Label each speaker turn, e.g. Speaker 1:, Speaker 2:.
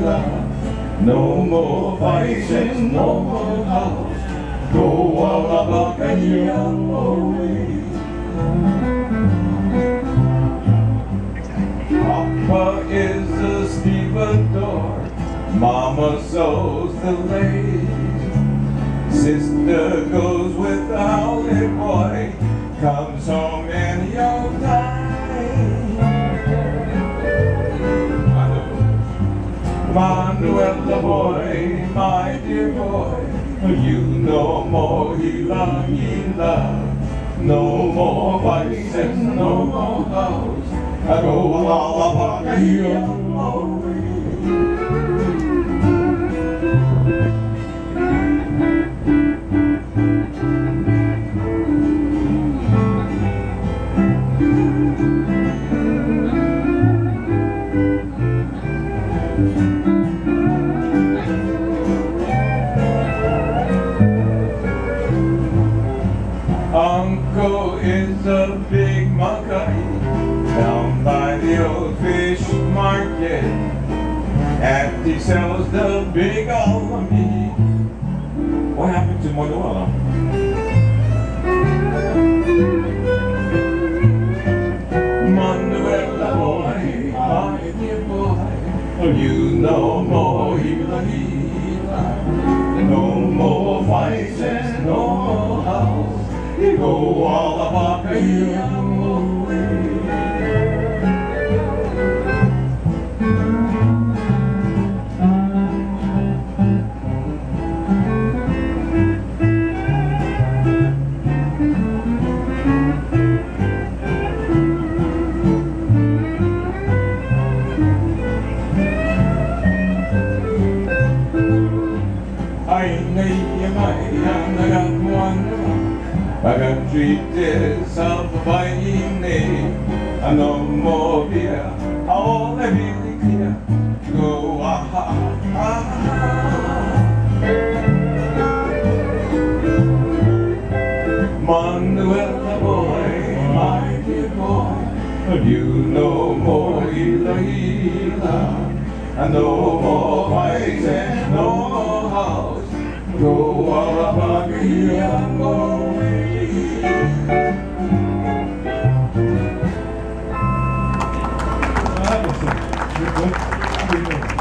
Speaker 1: No more fighting, no more house. Go all about the young way. Papa is the stevedore, Mama sews the lace. Sister goes with the howling boy, comes home in your time. Manuela boy, my dear boy, you no more Gila. No more fighting, no more house. I go all about the young way. Uncle is a big monkey down by the old fish market, and he sells the big old meat. What happened to Manuela? Manuela boy, my dear boy, you no more Gila. No more fighting, no more house. You go all about the young way. I got treated self-buying name. I no more beer, all I really clear. Go Manuela boy, my dear boy, you no more Gila. And no more fighting, no more house. Go all about the young way.
Speaker 2: Good.